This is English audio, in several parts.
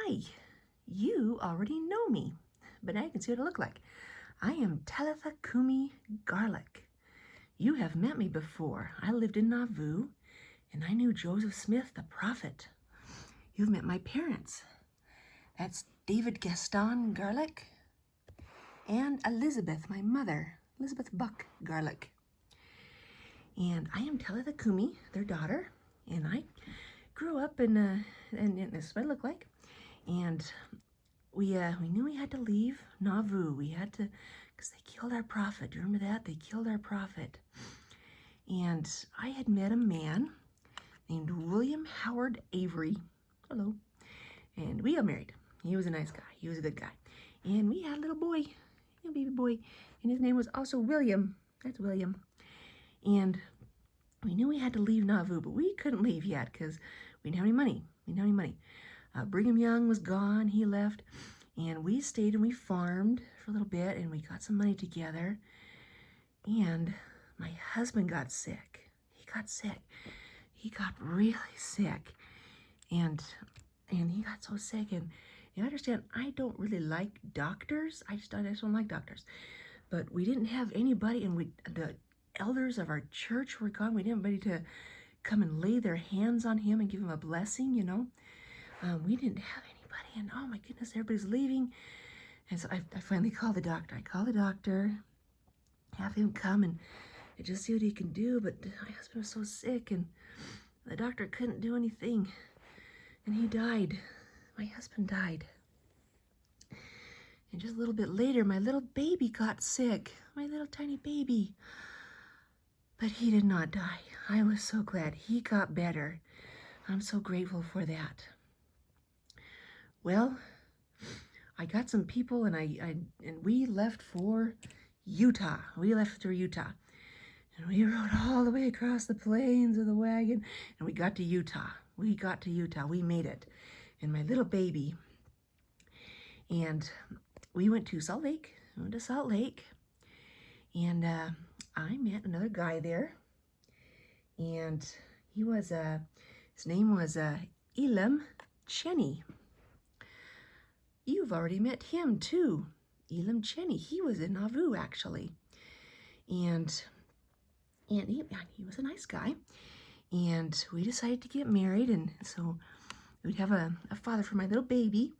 Hi, you already know me, but now you can see what I look like. I am Talitha Garlick. You have met me before. I lived in Nauvoo, and I knew Joseph Smith, the prophet. You've met my parents. That's David Gaston Garlick and Elizabeth, my mother, Elizabeth Buck Garlick. And I am Talitha, their daughter, and I grew up in, and this is what I look like. And we knew we had to leave Nauvoo. We had to, because they killed our prophet. Do you remember that? They killed our prophet. And I had met a man named William Howard Avery. Hello. And we got married. He was a nice guy. He was a good guy. And we had a little boy, a baby boy. And his name was also William. That's William. And we knew we had to leave Nauvoo, but we couldn't leave yet because we didn't have any money. We didn't have any money. Brigham Young was gone. He left. And we stayed and we farmed for a little bit and we got some money together. And my husband got sick. He got sick. He got really sick. And he got so sick. And you understand, I don't really like doctors. I just don't like doctors. But we didn't have anybody, and the elders of our church were gone. We didn't have anybody to come and lay their hands on him and give him a blessing, you know. We didn't have anybody, and oh my goodness, everybody's leaving. And so I finally called the doctor. I called the doctor, have him come and just see what he can do. But my husband was so sick, and the doctor couldn't do anything. And he died. My husband died. And just a little bit later, my little baby got sick. My little tiny baby. But he did not die. I was so glad. He got better. I'm so grateful for that. Well, I got some people, and we left for Utah. We left through Utah. And we rode all the way across the plains of the wagon, and we got to Utah. We got to Utah. We made it. And my little baby. And we went to Salt Lake. We went to Salt Lake. And I met another guy there. And he was, his name was Elam Cheney. You've already met him too. Elam Cheney. He was in Nauvoo, actually. And he was a nice guy. And we decided to get married, and so we'd have a father for my little baby.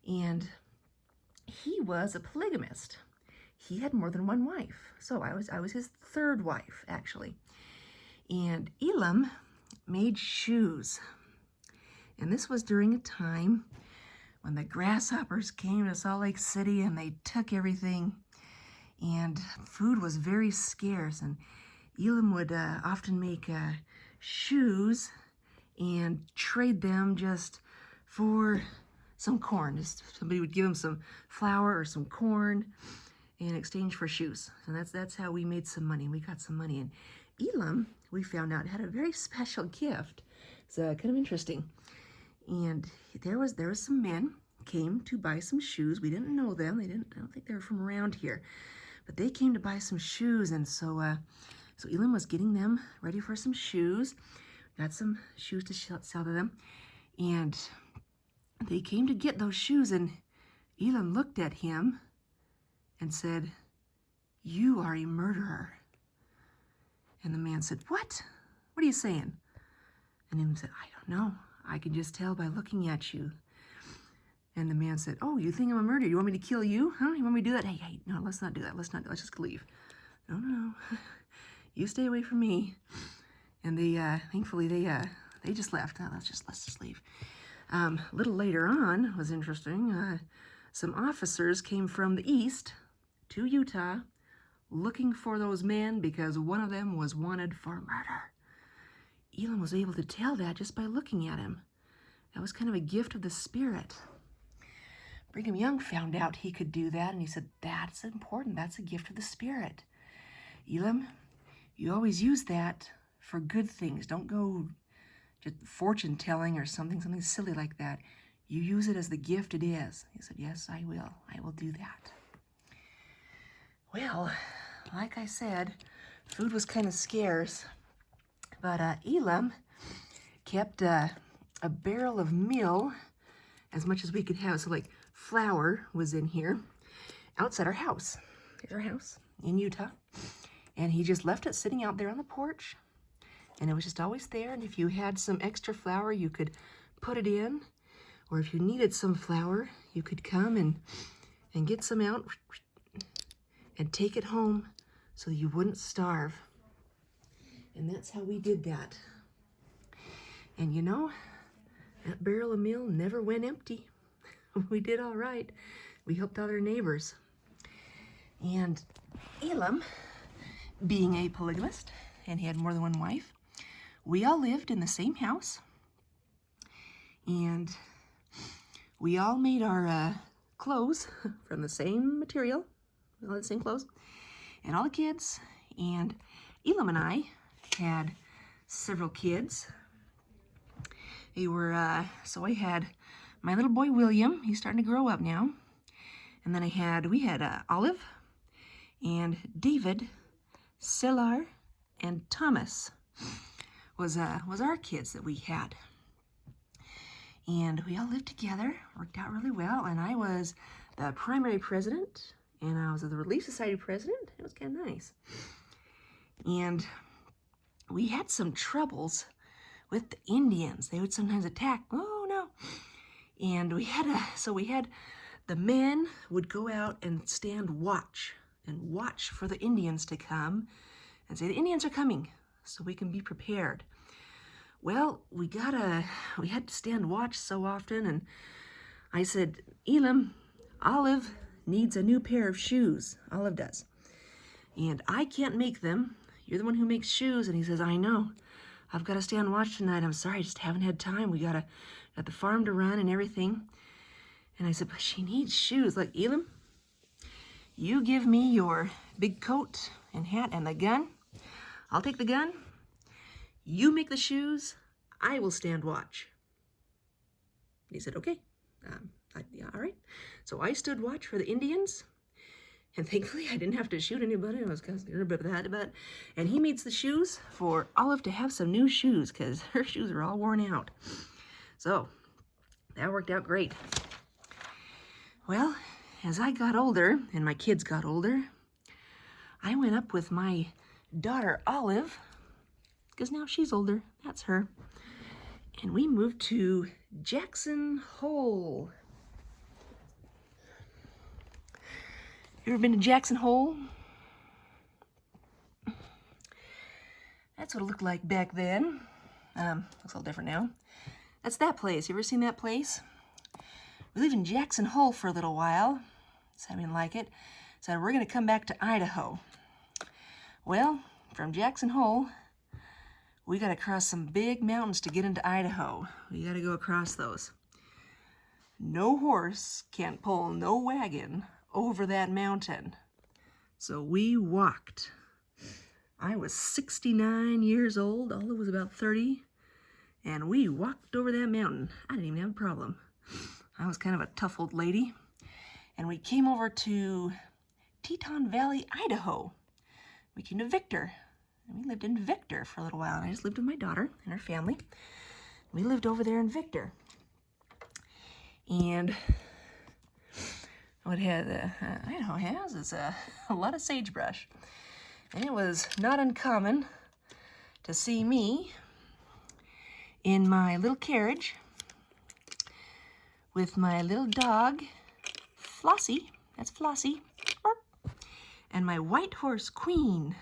And he was a polygamist. He had more than one wife. So I was his third wife, actually. And Elam made shoes. And this was during a time when the grasshoppers came to Salt Lake City and they took everything. And food was very scarce. And Elam would often make shoes and trade them just for some corn. Just somebody would give him some flour or some corn in exchange for shoes. So that's how we made some money. We got some money. And Elam, we found out, had a very special gift. It's kind of interesting. And there was some men came to buy some shoes. We didn't know them. I don't think they were from around here. But they came to buy some shoes, and so Elam was getting them ready for some shoes. Got some shoes to sell to them. And they came to get those shoes, and Elam looked at him and said, "You are a murderer." And the man said, "What? What are you saying?" And Elam said, "I don't know. I can just tell by looking at you." And the man said, "Oh, you think I'm a murderer? You want me to kill you? Huh? You want me to do that? Hey, no, let's not do that. Let's just leave." No. You stay away from me. And they, thankfully, they just left. Let's just leave. A little later on was interesting. Some officers came from the east to Utah looking for those men because one of them was wanted for murder. Elam was able to tell that just by looking at him. That was kind of a gift of the Spirit. Brigham Young found out he could do that, and he said, "That's important. That's a gift of the Spirit. Elam, you always use that for good things. Don't go just fortune telling or something silly like that. You use it as the gift it is." He said, "Yes, I will. I will do that." Well, like I said, food was kind of scarce, but Elam kept a barrel of meal as much as we could have. So like flour was in here outside our house. Here's our house in Utah. And he just left it sitting out there on the porch. And it was just always there. And if you had some extra flour, you could put it in. Or if you needed some flour, you could come and get some out and take it home so you wouldn't starve. And that's how we did that. And you know, that barrel of meal never went empty. We did all right. We helped out our neighbors. And Elam, being a polygamist, and he had more than one wife, we all lived in the same house. And we all made our clothes from the same material. We all had the same clothes. And all the kids. And Elam and I had several kids. They were, so I had my little boy William. He's starting to grow up now. And then we had Olive and David, Selar, and Thomas was our kids that we had. And we all lived together, worked out really well. And I was the primary president, and I was the Relief Society president. It was kind of nice. And we had some troubles with the Indians. They would sometimes attack. Oh no! And we had the men would go out and stand watch for the Indians to come, and say the Indians are coming, so we can be prepared. Well, we had to stand watch so often, and I said, Elam, Olive needs a new pair of shoes. Olive does. And I can't make them. You're the one who makes shoes. And he says, I know. I've got to stand watch tonight. I'm sorry, I just haven't had time. We got the farm to run and everything. And I said, but she needs shoes. Like, Elam, you give me your big coat and hat and the gun. I'll take the gun. You make the shoes. I will stand watch. And he said, okay. Yeah, all right. So I stood watch for the Indians. And thankfully, I didn't have to shoot anybody. I was concerned about that. And he makes the shoes for Olive to have some new shoes because her shoes are all worn out. So that worked out great. Well, as I got older and my kids got older, I went up with my daughter Olive, because now she's older. That's her. And we moved to Jackson Hole. You ever been to Jackson Hole? That's what it looked like back then. Looks a little different now. That's that place. You ever seen that place? We lived in Jackson Hole for a little while. So I didn't like it. So we're going to come back to Idaho. Well, from Jackson Hole, we got to cross some big mountains to get into Idaho. We got to go across those. No horse can't pull no wagon over that mountain. So we walked. I was 69 years old. Olive was about 30. And we walked over that mountain. I didn't even have a problem. I was kind of a tough old lady. And we came over to Teton Valley, Idaho. We came to Victor. And we lived in Victor for a little while. And I just lived with my daughter and her family. We lived over there in Victor. And what Idaho has is a lot of sagebrush. And it was not uncommon to see me in my little carriage with my little dog, Flossie, that's Flossie, and my white horse, Queen,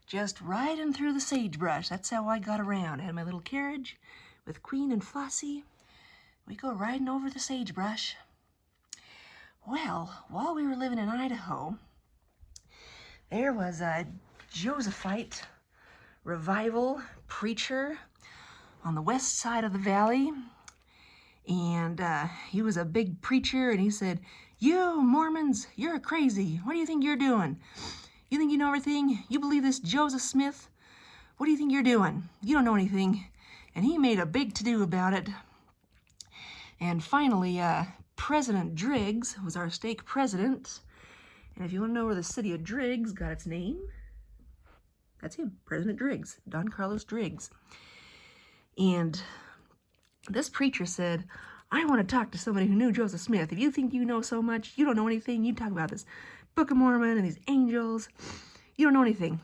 just riding through the sagebrush. That's how I got around. I had my little carriage with Queen and Flossie. We go riding over the sagebrush. Well, while we were living in Idaho, there was a Josephite revival preacher on the west side of the valley. And he was a big preacher, and he said, "You Mormons, you're crazy. What do you think you're doing? You think you know everything? You believe this Joseph Smith? What do you think you're doing? You don't know anything." And he made a big to-do about it. And finally, President Driggs was our stake president. And if you want to know where the city of Driggs got its name, that's him, President Driggs, Don Carlos Driggs. And this preacher said, I want to talk to somebody who knew Joseph Smith. If you think you know so much, you don't know anything. You talk about this Book of Mormon and these angels. You don't know anything.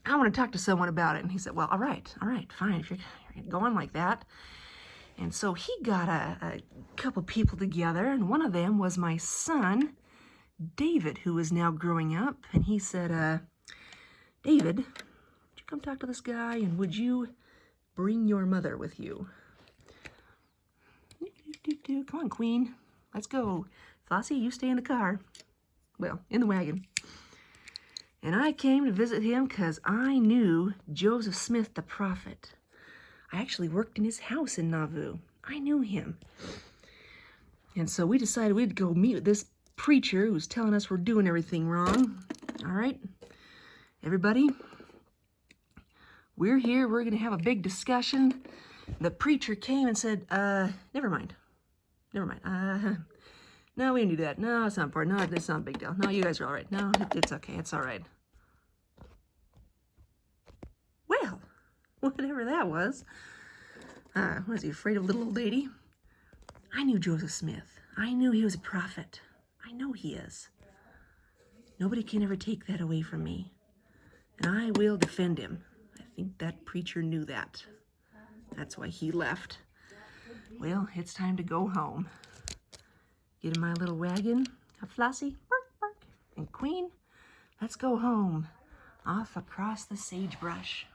I want to talk to someone about it. And he said, well, all right, fine. If you're going like that. And so he got a couple people together, and one of them was my son, David, who is now growing up. And he said, David, would you come talk to this guy, and would you bring your mother with you? Come on, Queen. Let's go. Flossie, you stay in the car. Well, in the wagon. And I came to visit him because I knew Joseph Smith the prophet. I actually worked in his house in Nauvoo. I knew him. And so we decided we'd go meet with this preacher who's telling us we're doing everything wrong. All right, everybody, we're here. We're going to have a big discussion. The preacher came and said, never mind. No, we didn't do that. No, it's not important. No, it's not a big deal. No, you guys are all right. No, it's okay. It's all right. Well, whatever that was. Was he afraid of little old lady? I knew Joseph Smith. I knew he was a prophet. I know he is. Nobody can ever take that away from me. And I will defend him. I think that preacher knew that. That's why he left. Well, it's time to go home. Get in my little wagon. Flossie, bark, bark. And Queen, let's go home. Off across the sagebrush.